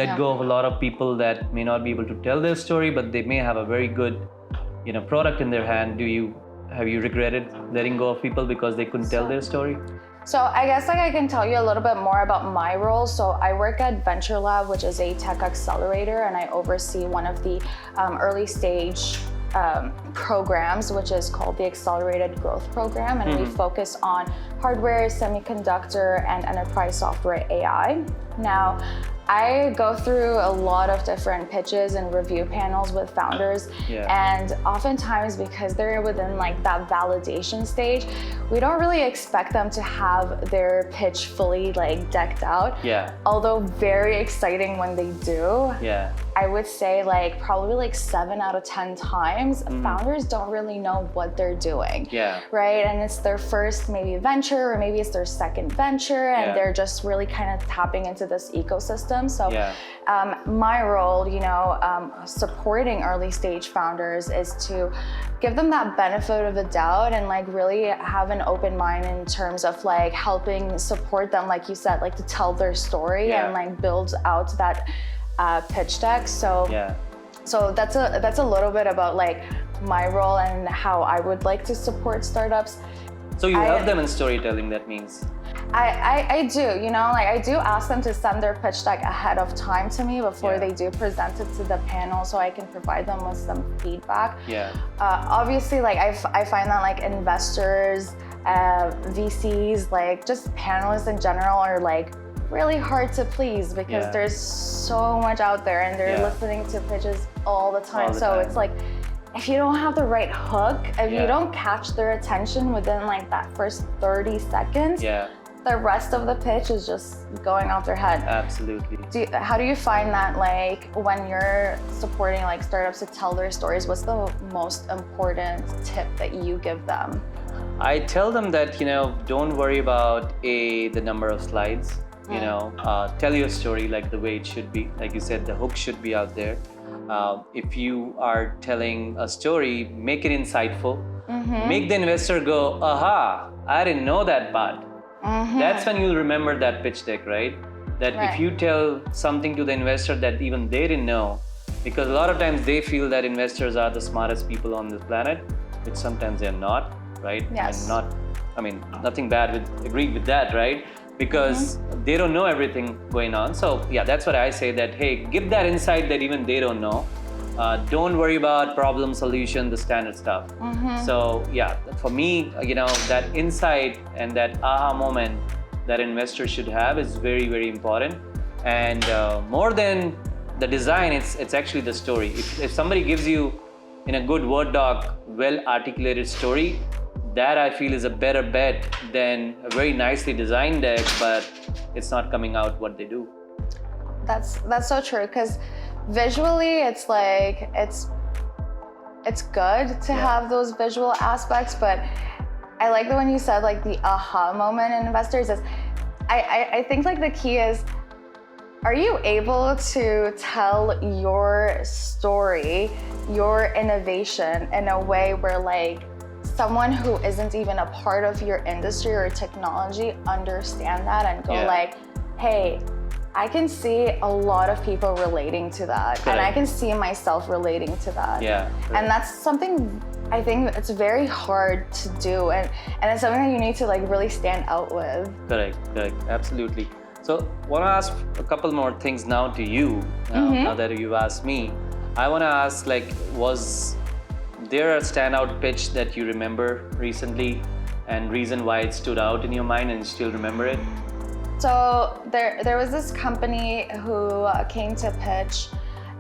let go of a lot of people that may not be able to tell their story, but they may have a very good, product in their hand. Have you regretted letting go of people because they couldn't tell their story? So I guess I can tell you a little bit more about my role. So I work at Venture Lab, which is a tech accelerator, and I oversee one of the early stage programs, which is called the Accelerated Growth Program, and we focus on hardware, semiconductor, and enterprise software AI. Now, I go through a lot of different pitches and review panels with founders, and oftentimes because they're within like that validation stage, we don't really expect them to have their pitch fully like decked out. Although very exciting when they do. I would say like probably like 7 out of 10 times, founders don't really know what they're doing. Right? And it's their first maybe venture, or maybe it's their second venture, and they're just really kind of tapping into this ecosystem. So my role, supporting early stage founders is to give them that benefit of the doubt and like really have an open mind in terms of like helping support them, like you said, like to tell their story and like build out that pitch deck. So that's a little bit about like my role and how I would like to support startups. So you help them in storytelling, that means? I do, I do ask them to send their pitch deck ahead of time to me before they do present it to the panel, so I can provide them with some feedback. Obviously, like I find that like investors, VCs, like just panelists in general are like really hard to please because there's so much out there and they're listening to pitches all the time. It's like, if you don't have the right hook, if you don't catch their attention within like that first 30 seconds, the rest of the pitch is just going off their head. Absolutely. How do you find that like when you're supporting like startups to tell their stories, what's the most important tip that you give them? I tell them that, don't worry about the number of slides. Tell your story like the way it should be. Like you said, the hook should be out there. If you are telling a story, make it insightful. Make the investor go, aha, I didn't know that part. That's when you'll remember that pitch deck, right? That if you tell something to the investor that even they didn't know, because a lot of times they feel that investors are the smartest people on this planet, which sometimes they're not, right? And nothing bad with agreeing with that, right? Because they don't know everything going on. So that's what I say, that, hey, give that insight that even they don't know. Don't worry about problem, solution, the standard stuff. So for me, that insight and that aha moment that investors should have is very, very important. And more than the design, it's actually the story. If somebody gives you in a good Word doc, well-articulated story, that I feel is a better bet than a very nicely designed deck, but it's not coming out what they do. That's so true, because visually it's like it's good to have those visual aspects, but I like the one you said, like the aha moment in investors is I think like the key is, are you able to tell your story, your innovation in a way where like someone who isn't even a part of your industry or technology understand that and go like, hey, I can see a lot of people relating to that, and I can see myself relating to that. And that's something I think it's very hard to do, and it's something that you need to like really stand out with. Correct, absolutely. So I want to ask a couple more things now to you, now that you've asked me. I want to ask, like, was there a standout pitch that you remember recently and reason why it stood out in your mind and you still remember it? So there was this company who came to pitch,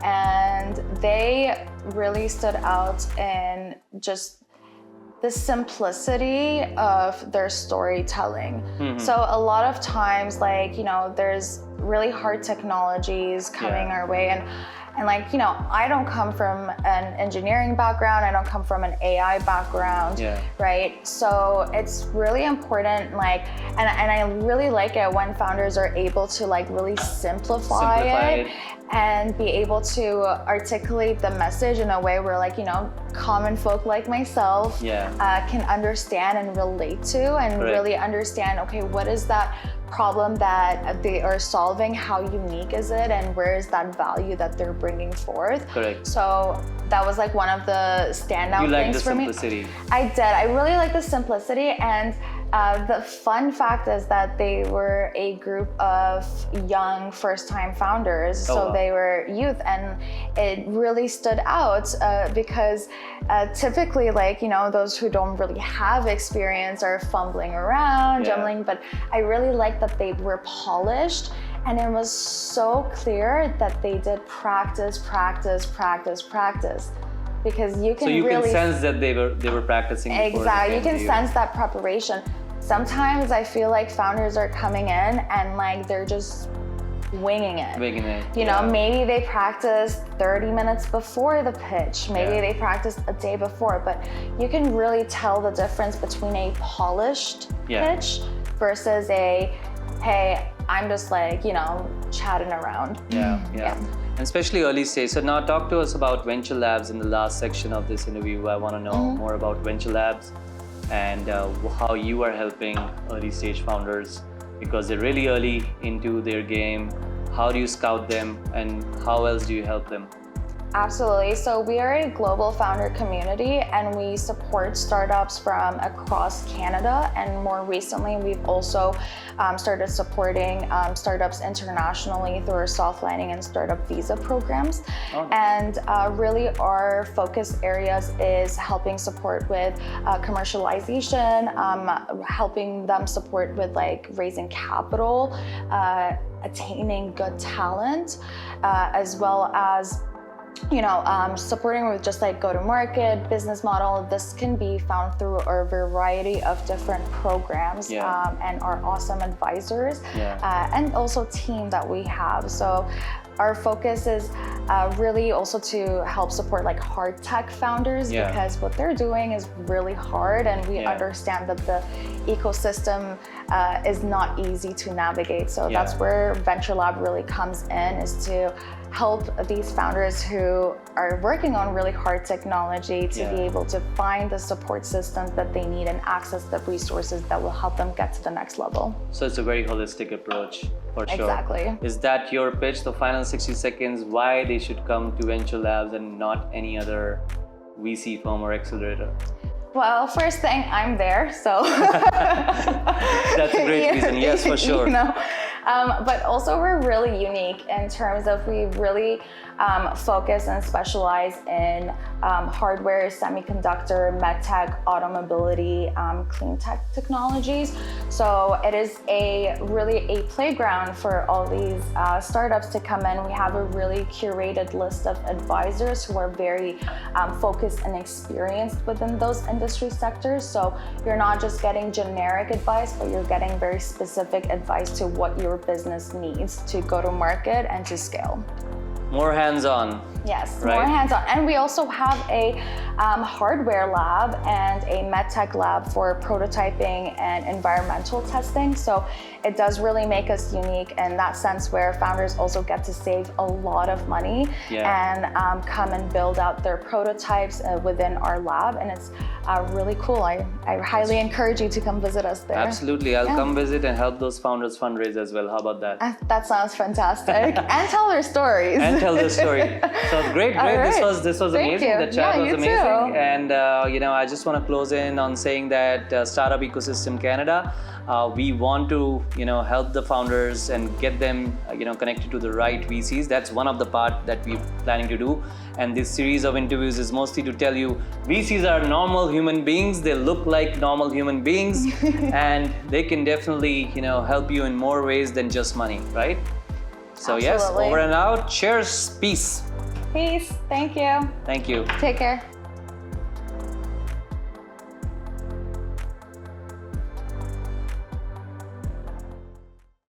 and they really stood out in just the simplicity of their storytelling. So a lot of times, like, there's really hard technologies coming our way, and like, I don't come from an engineering background, I don't come from an AI background, right? So it's really important, like, and I really like it when founders are able to like really simplify it and be able to articulate the message in a way where, like, common folk like myself can understand and relate to, and really understand, okay, what is that problem that they are solving, how unique is it, and where is that value that they're bringing forth. Correct. So that was like one of the standout You like things the for simplicity. me. I did. I really like the simplicity, and the fun fact is that they were a group of young first-time founders. Oh, So wow. they were youth, and it really stood out because typically, like, you know, those who don't really have experience are fumbling around, Yeah. jumbling, but I really liked that they were polished. And it was so clear that they did practice, because you can So you really can sense that they were practicing before they exactly. You came can to sense that preparation. Sometimes I feel like founders are coming in and like they're just winging it. Winging it, You know, yeah. maybe they practiced 30 minutes before the pitch. Maybe Yeah. they practiced a day before, but you can really tell the difference between a polished Yeah. pitch versus a, hey, I'm just like, you know, chatting around. Yeah. And especially early stage. So now talk to us about Venture Labs in the last section of this interview. I want to know more about Venture Labs and how you are helping early stage founders, because they're really early into their game. How do you scout them, and how else do you help them? Absolutely. So we are a global founder community, and we support startups from across Canada. And more recently, we've also started supporting startups internationally through our soft landing and startup visa programs. Oh. And really our focus areas is helping support with commercialization, helping them support with like raising capital, attaining good talent, as well as supporting with just like go-to-market, business model. This can be found through a variety of different programs and our awesome advisors and also team that we have. So our focus is really also to help support like hard tech founders because what they're doing is really hard, and we understand that the ecosystem is not easy to navigate. So that's where Venture Lab really comes in, is to help these founders who are working on really hard technology to be able to find the support systems that they need and access the resources that will help them get to the next level. So it's a very holistic approach, for sure. Exactly. Is that your pitch, the final 60 seconds, why they should come to Venture Labs and not any other VC firm or accelerator? Well, first thing, I'm there, so that's a great reason. Yes, for sure. You know? But also we're really unique in terms of we really focus and specialize in hardware, semiconductor, medtech, automobility, clean tech technologies. So it is really a playground for all these startups to come in. We have a really curated list of advisors who are very focused and experienced within those industry sectors. So you're not just getting generic advice, but you're getting very specific advice to what your business needs to go to market and to scale. More hands-on. Yes, right? More hands-on. And we also have a hardware lab and a medtech lab for prototyping and environmental testing. So it does really make us unique in that sense, where founders also get to save a lot of money and come and build out their prototypes within our lab. And it's really cool. I highly encourage you to come visit us there. Absolutely. I'll come visit and help those founders fundraise as well. How about that? That sounds fantastic. And tell their stories. And tell the story. So great. Right. This was Thank amazing. you. The chat was you amazing. Too. And I just want to close in on saying that Startup Ecosystem Canada, we want to help the founders and get them connected to the right VCs. That's one of the part that we're planning to do. And this series of interviews is mostly to tell you VCs are normal human beings. They look like normal human beings, and they can definitely help you in more ways than just money, right? So Absolutely. Yes, over and out. Cheers. Peace. Peace. Thank you. Thank you. Take care.